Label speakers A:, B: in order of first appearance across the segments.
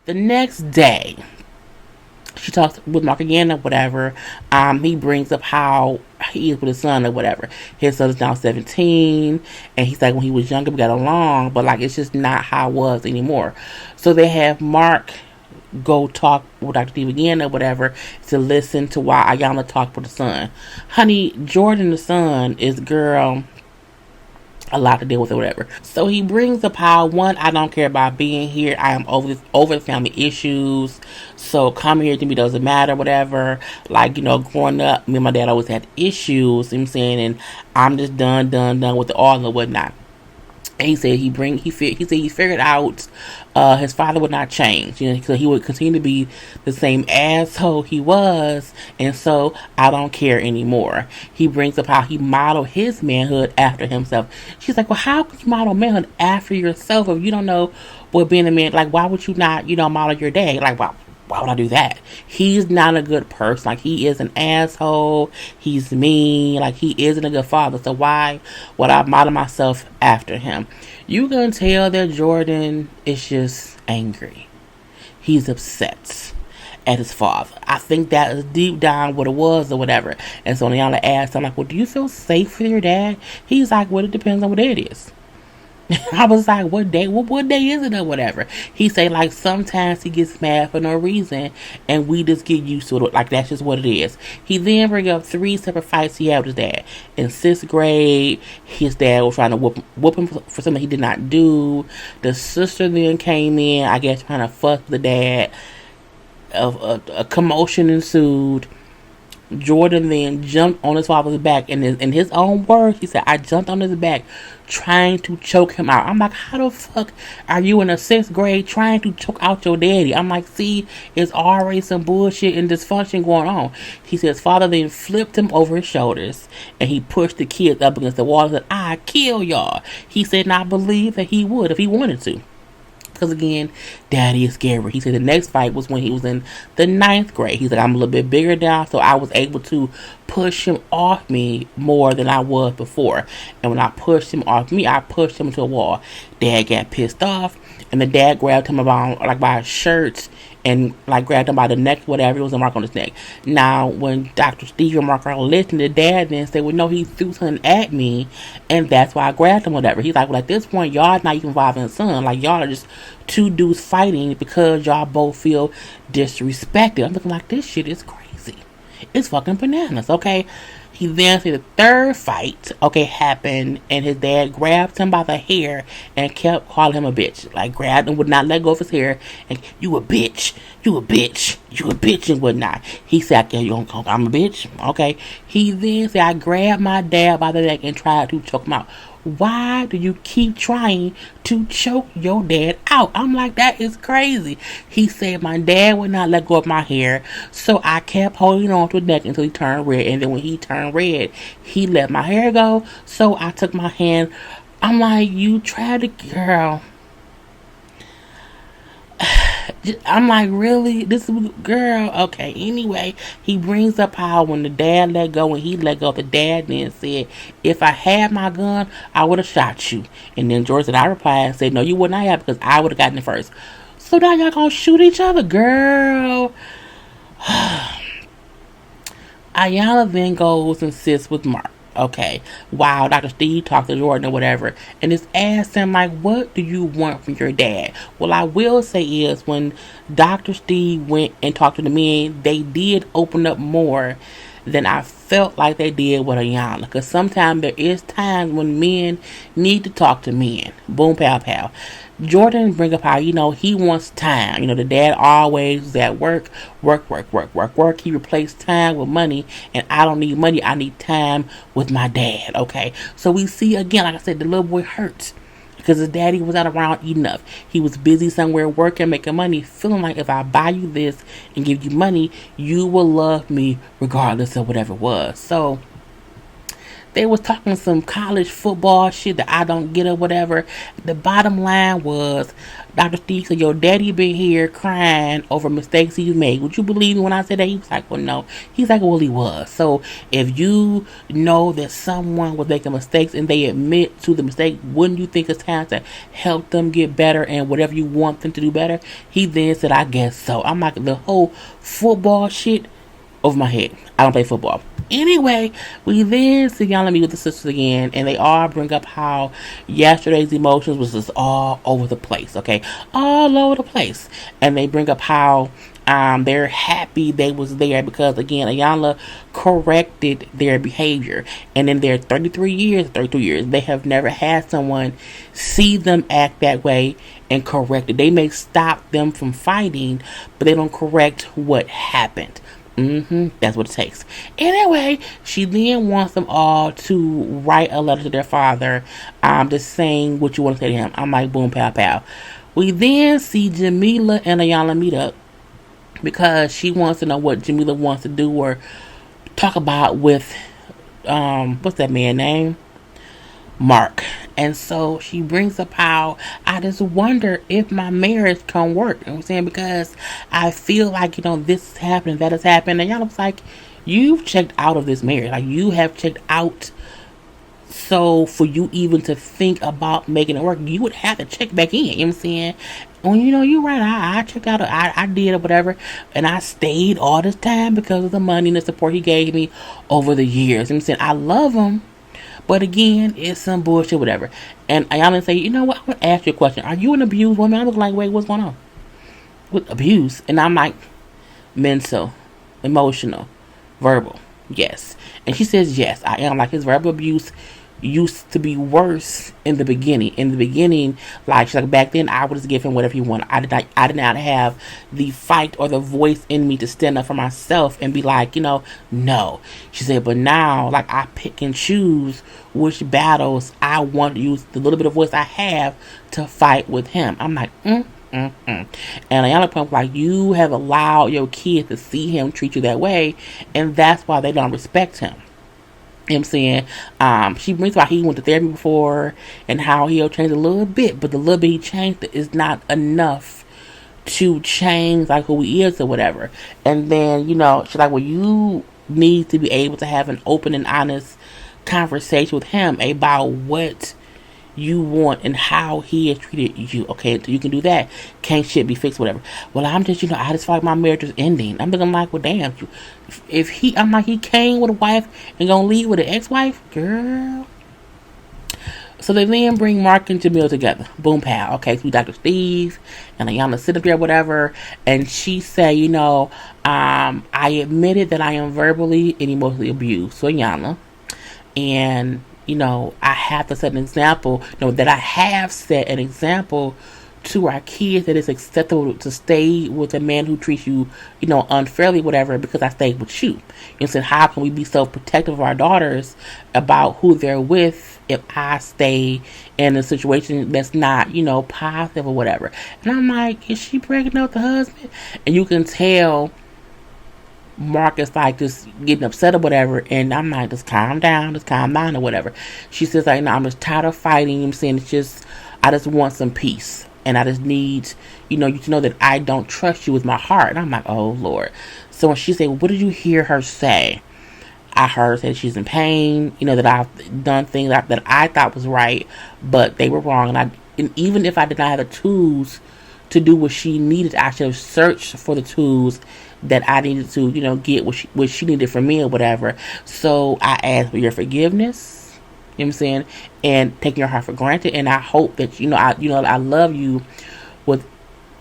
A: The next day, she talks with Mark again or whatever. He brings up how he is with his son or whatever. His son is now 17, and he's like, when he was younger, we got along, but like it's just not how it was anymore. So they have Mark go talk with Dr. Steve again or whatever to listen to why Iyanla talked with the son. Honey, Jordan the son is girl a lot to deal with or whatever. So he brings up how one, I don't care about being here. I am over the family issues. So coming here to me doesn't matter, whatever. Like, growing up, me and my dad always had issues, you know what I'm saying, and I'm just done with the all and whatnot. And he said he figured out his father would not change, because he would continue to be the same asshole he was, and so I don't care anymore. He brings up how he modeled his manhood after himself. She's like, well, how could you model manhood after yourself if you don't know what being a man like? Why would you not, model your dad? Like, why would I do that? He's not a good person. Like, he is an asshole. He's mean. Like, he isn't a good father. So why would I model myself after him? You can tell that Jordan is just angry. He's upset at his father. I think that is deep down what it was or whatever. And so Iyanla asked him, like, well, do you feel safe with your dad? He's like, well, it depends on what day it is. I was like, what day? What day is it or whatever? He said, like, sometimes he gets mad for no reason, and we just get used to it. Like, that's just what it is. He then bring up 3 separate fights he had with his dad. In 6th grade, his dad was trying to whoop him for something he did not do. The sister then came in, I guess, trying to fuck the dad. A commotion ensued. Jordan then jumped on his father's back, and in his own words, he said, I jumped on his back trying to choke him out. I'm like, how the fuck are you in the 6th grade trying to choke out your daddy? I'm like, see, it's already some bullshit and dysfunction going on. He said his father then flipped him over his shoulders, and he pushed the kids up against the wall and said, I kill y'all. He said, and I believe that he would if he wanted to. Because again, daddy is scary. He said the next fight was when he was in the 9th grade. He's like, I'm a little bit bigger now, so I was able to push him off me more than I was before. And when I pushed him off me, I pushed him to a wall. Dad got pissed off, and the dad grabbed him by his shirt and like grabbed him by the neck, whatever. It was a mark on his neck. Now, when Dr. Steve and Mark are listening, the dad then said, well, no, he threw something at me, and that's why I grabbed him, whatever. He's like, well, at this point, y'all not even involving his son. Like, y'all are just 2 dudes fighting because y'all both feel disrespected. I'm looking like, this shit is crazy. It's fucking bananas, okay? He then said the 3rd fight, happened, and his dad grabbed him by the hair and kept calling him a bitch. Like, grabbed him, would not let go of his hair, and you a bitch, and whatnot. He said, I'm a bitch, okay? He then said, I grabbed my dad by the neck and tried to choke him out. Why do you keep trying to choke your dad out? I'm like, that is crazy. He said my dad would not let go of my hair, so I kept holding on to his neck until he turned red. And then when he turned red, he let my hair go, so I took my hand. I'm like, you tried to, girl. I'm like, really? This girl? Okay, anyway, he brings up how when the dad let go and he let go, the dad then said, if I had my gun, I would have shot you. And then George and I replied and said, no, you would not have, because I would have gotten it first. So now y'all gonna shoot each other, girl. Iyanla then goes and sits with Mark. Okay, wow, Dr. Steve talked to Jordan or whatever, and just asked him, like, what do you want from your dad? Well, I will say is, when Dr. Steve went and talked to the men, they did open up more than I felt like they did with Iyanla. Because sometimes there is times when men need to talk to men. Boom, pow, pow. Jordan bring up how, he wants time. The dad always was at work. He replaced time with money, and I don't need money. I need time with my dad, okay? So we see, again, like I said, the little boy hurts because his daddy was not around enough. He was busy somewhere working, making money, feeling like if I buy you this and give you money, you will love me regardless of whatever it was. So They was talking some college football shit that I don't get or whatever. The bottom line was, Dr. Steve said, your daddy been here crying over mistakes he's made. Would you believe me when I said that? He was like, well, no. He's like, well, he was. So if you know that someone was making mistakes and they admit to the mistake, wouldn't you think it's time to help them get better and whatever you want them to do better? He then said, I guess so. I'm like, the whole football shit over my head. I don't play football. Anyway, we then see Iyanla meet with the sisters again, and they all bring up how yesterday's emotions was just all over the place, okay? All over the place. And they bring up how they're happy they was there because, again, Iyanla corrected their behavior. And in their 32 years, they have never had someone see them act that way and correct it. They may stop them from fighting, but they don't correct what happened. That's what it takes. Anyway, she then wants them all to write a letter to their father, just saying what you want to say to him. I'm like, boom, pow, pow. We then see Jamila and Iyanla meet up because she wants to know what Jamila wants to do or talk about with, what's that man's name? Mark. And so she brings up how I just wonder if my marriage can work. You know what I'm saying? Because I feel like, this is happening, that has happened. And y'all was like, you've checked out of this marriage. Like, you have checked out. So for you even to think about making it work, you would have to check back in. You know what I'm saying? Well, you're right. I checked out. I did or whatever. And I stayed all this time because of the money and the support he gave me over the years. You know what I'm saying? I love him. But again, it's some bullshit, whatever. And Iyanla say, you know what? I'm going to ask you a question. Are you an abused woman? I was like, wait, what's going on? With abuse? And I'm like, mental, emotional, verbal. Yes. And she says, yes, I am. Like, his verbal abuse used to be worse in the beginning. In the beginning, like, she's like, back then, I would just give him whatever he wanted. I did not have the fight or the voice in me to stand up for myself and be like, no. She said, but now, like, I pick and choose which battles I want to use the little bit of voice I have to fight with him. I'm like, And Iyanla point like, you have allowed your kids to see him treat you that way, and that's why they don't respect him. You know what I'm saying? She brings up how he went to therapy before and how he'll change a little bit, but the little bit he changed is not enough to change like who he is or whatever. And then, she's like, well, you need to be able to have an open and honest conversation with him about what you want and how he has treated you. Okay, so you can do that. Can't shit be fixed, whatever. Well, I'm just, I just feel like my marriage is ending. I'm like, well, damn. If he came with a wife and gonna leave with an ex-wife, girl. So they then bring Mark and Jamil together. Boom, pow. Okay, so Dr. Steve and Iyanla sit up there, whatever. And she say, I admitted that I am verbally and emotionally abused. So Iyanla. And I have to set an example, that I have set an example to our kids that it's acceptable to stay with a man who treats you, unfairly, whatever, because I stayed with you. You said, how can we be so protective of our daughters about who they're with if I stay in a situation that's not, positive or whatever? And I'm like, is she breaking up the husband? And you can tell Mark is like just getting upset or whatever, and I'm like, just calm down or whatever. She says, like, no, I'm just tired of fighting. I'm saying, I just want some peace, and I just need, you to know that I don't trust you with my heart. And I'm like, oh Lord. So when she said, what did you hear her say? I heard her say that she's in pain, that I've done things that I thought was right, but they were wrong, and even if I did not have the tools to do what she needed, I should have searched for the tools that I needed to, get what she needed from me or whatever. So I asked for your forgiveness, you know what I'm saying, and taking your heart for granted. And I hope that, I love you with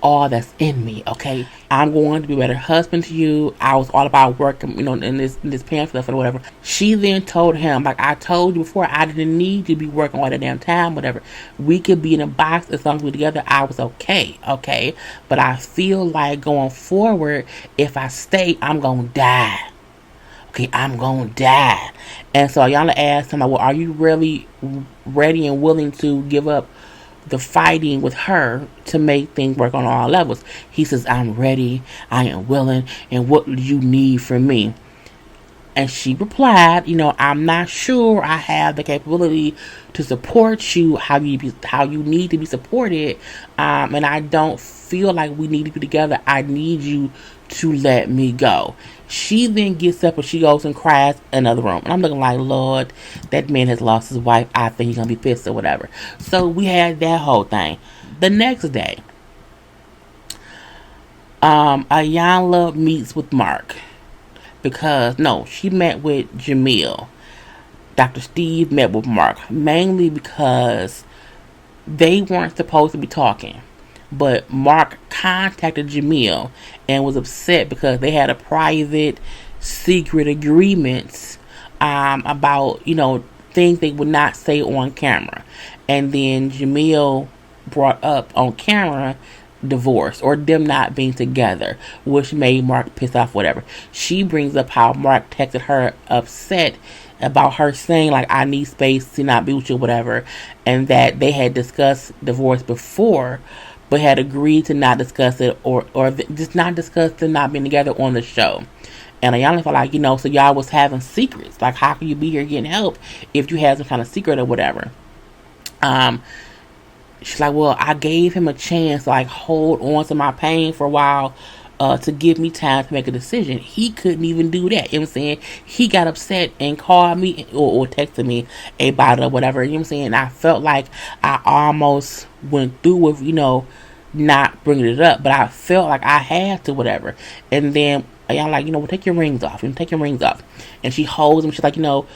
A: all that's in me, okay? I'm going to be a better husband to you. I was all about working, in this pamphlet or whatever. She then told him, like I told you before, I didn't need to be working all the damn time, whatever. We could be in a box as long as we're together. I was okay? But I feel like going forward, if I stay, I'm going to die. Okay, I'm going to die. And so Iyanla asked him, well, are you really ready and willing to give up the fighting with her to make things work on all levels? He says, I'm ready, I am willing, and what do you need from me? And she replied, I'm not sure I have the capability to support you how you need to be supported. And I don't feel like we need to be together. I need you to let me go. She then gets up and she goes and cries in another room. And I'm looking like, Lord, that man has lost his wife. I think he's going to be pissed or whatever. So we had that whole thing. The next day, Iyanla meets with Mark. She met with Jamil. Dr. Steve met with Mark. Mainly because they weren't supposed to be talking. But Mark contacted Jamil and was upset because they had a private, secret agreements about, things they would not say on camera. And then Jamil brought up on camera divorce or them not being together, which made Mark pissed off, whatever. She brings up how Mark texted her upset about her saying, like, I need space to not be with you, whatever, and that they had discussed divorce before, but had agreed to not discuss it or just not discuss them not being together on the show. And Iyanla felt like, so y'all was having secrets. Like, how can you be here getting help if you had some kind of secret or whatever? She's like, well, I gave him a chance to, like, hold on to my pain for a while to give me time to make a decision. He couldn't even do that. You know what I'm saying? He got upset and called me or texted me about it or whatever. You know what I'm saying? I felt like I almost went through with, not bringing it up, but I felt like I had to, whatever. And then I'm like, well, take your rings off. Take your rings off. And she holds them. She's like, look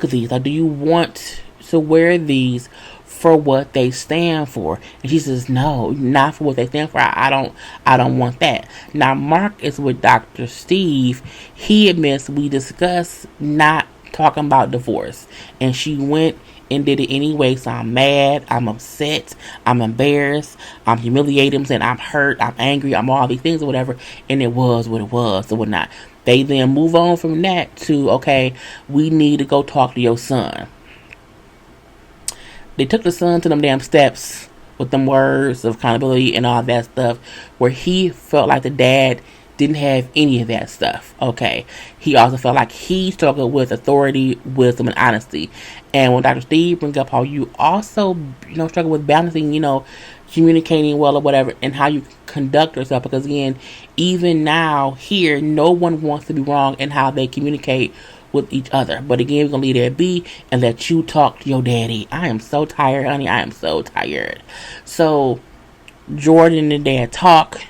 A: at these. Like, do you want to wear these for what they stand for? And she says, no, not for what they stand for. I don't want that. Now Mark is with Dr. Steve. He admits we discussed not talking about divorce, and she went and did it anyway. So I'm mad, I'm upset, I'm embarrassed, I'm humiliated, I'm saying I'm hurt, I'm angry, I'm all these things or whatever. And it was what it was or whatnot. They then move on from that to, okay, we need to go talk to your son. They took the son to them damn steps with them words of accountability and all that stuff, where he felt like the dad didn't have any of that stuff. Okay. He also felt like he struggled with authority, wisdom, and honesty. And when Dr. Steve brings up how you also, struggle with balancing, communicating well or whatever, and how you conduct yourself, because again, even now here, no one wants to be wrong in how they communicate with each other. But again, we're gonna leave that be and let you talk to your daddy. I am so tired, honey. I am so tired. So Jordan and dad talk.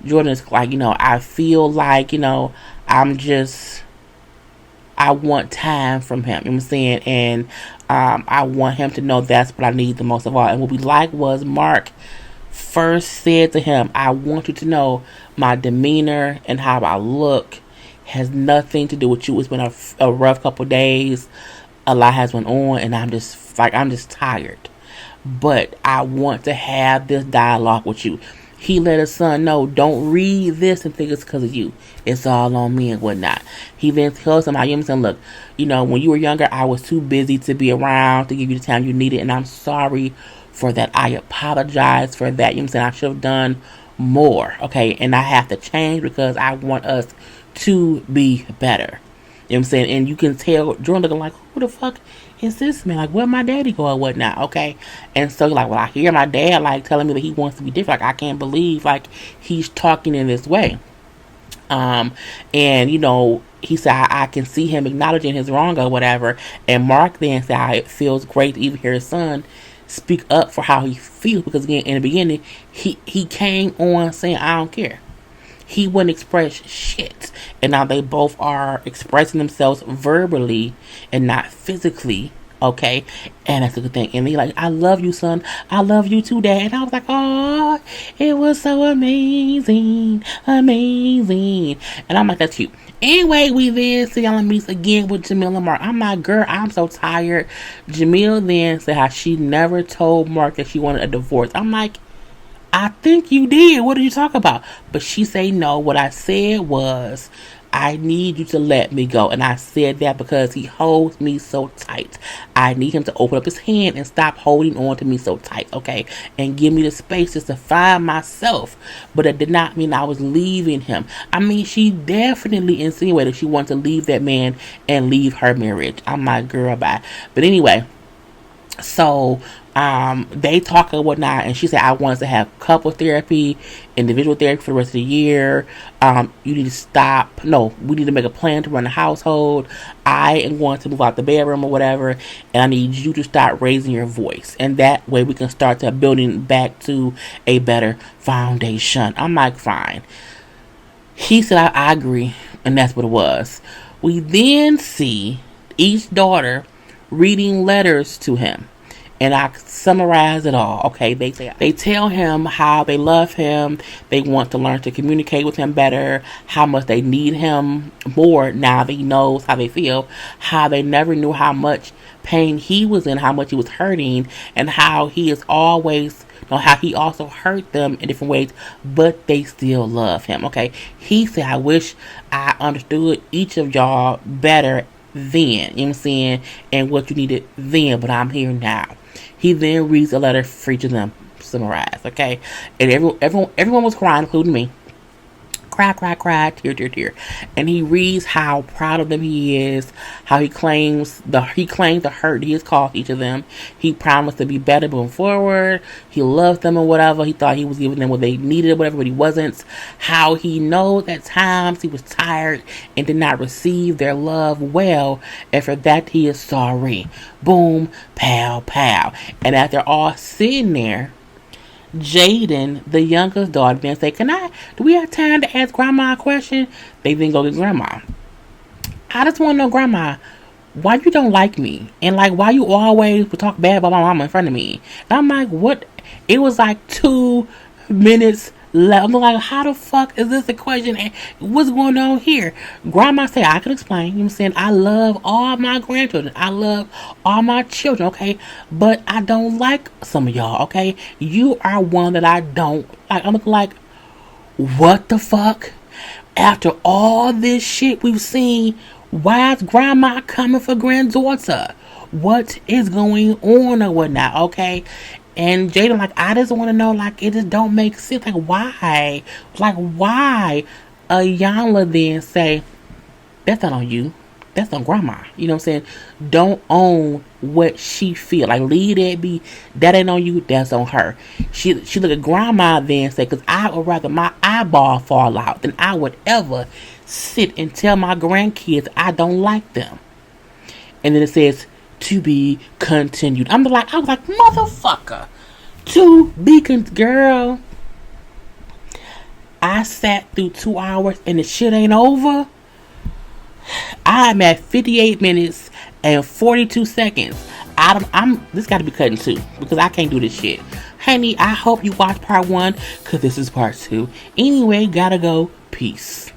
A: Jordan is like, I feel like, I want time from him. You know what I'm saying? And I want him to know that's what I need the most of all. And what we like was Mark first said to him, I want you to know my demeanor and how I look has nothing to do with you. It's been a rough couple days. A lot has went on, and I'm just tired. But I want to have this dialogue with you. He let his son know, don't read this and think it's because of you. It's all on me and whatnot. He then tells him how you saying, look, when you were younger, I was too busy to be around to give you the time you needed, and I'm sorry for that. I apologize for that. You know what I'm saying? I should have done more. Okay, and I have to change because I want us to be better. You know what I'm saying? And you can tell Jordan looking like, who the fuck is this man? Like, where my daddy go or whatnot? Okay. And so you're like, well, I hear my dad like telling me that he wants to be different. Like, I can't believe like he's talking in this way. And he said, I can see him acknowledging his wrong or whatever. And Mark then said, it feels great to even hear his son speak up for how he feels, because again, in the beginning, he came on saying, I don't care. He wouldn't express shit. And now they both are expressing themselves verbally and not physically. Okay. And that's a good thing. And they're like, I love you, son. I love you too, Dad. And I was like, oh, it was so amazing. Amazing. And I'm like, that's cute. Anyway, we then see Iyanla meets again with Jamil and Mark. I'm like, girl, I'm so tired. Jamil then said how she never told Mark that she wanted a divorce. I'm like, I think you did. What did you talk about? But she say no. What I said was, I need you to let me go. And I said that because he holds me so tight. I need him to open up his hand and stop holding on to me so tight, okay? And give me the space just to find myself. But it did not mean I was leaving him. I mean, she definitely insinuated she wanted to leave that man and leave her marriage. I'm like, girl, bye. But anyway, so they talk and whatnot, and she said I wanted to have couple therapy, individual therapy for the rest of the year. You need to stop. No, we need to make a plan to run the household. I am going to move out the bedroom or whatever, and I need you to start raising your voice, and that way we can start to building back to a better foundation. I'm like, fine. He said I agree, and that's what it was. We then see each daughter reading letters to him. And I summarize it all. Okay, they tell him how they love him. They want to learn to communicate with him better. How much they need him more now that he knows how they feel. How they never knew how much pain he was in, how much he was hurting, and how he is always, how he also hurt them in different ways, but they still love him. Okay, he said, I wish I understood each of y'all better then, you know what I'm saying, and what you needed then, but I'm here now. He then reads a letter for each of them, summarized, okay? And everyone was crying, including me. Cry, tear. And he reads how proud of them he is, how he claims the hurt he has caused each of them. He promised to be better moving forward. He loves them or whatever. He thought he was giving them what they needed or whatever, but he wasn't. How he knows at times he was tired and did not receive their love well, and for that he is sorry. Boom, pow. And after all sitting there, Jaden, the youngest daughter, then say, do we have time to ask Grandma a question? They then go get Grandma. I just want to know, Grandma, why you don't like me? And like, why you always talk bad about my mama in front of me? And I'm like, what? It was like 2 minutes left. I'm like, how the fuck is this a question? And what's going on here? Grandma said, I can explain. You know what I'm saying? I love all my grandchildren. I love all my children, okay? But I don't like some of y'all, okay? You are one that I don't like. I'm like, what the fuck? After all this shit we've seen, why is Grandma coming for granddaughter? What is going on or whatnot, okay? And Jaden, like, I just want to know, like, it just don't make sense. Like, why? Like, why? Iyanla then say, that's not on you. That's on Grandma. You know what I'm saying? Don't own what she feel. Like, leave that be. That ain't on you. That's on her. She look at Grandma then say, because I would rather my eyeball fall out than I would ever sit and tell my grandkids I don't like them. And then it says, to be continued. I was like, motherfucker. To be girl. I sat through 2 hours and the shit ain't over. I'm at 58 minutes and 42 seconds. This got to be cutting too, because I can't do this shit. Honey, I hope you watch part 1, because this is part 2. Anyway, gotta go. Peace.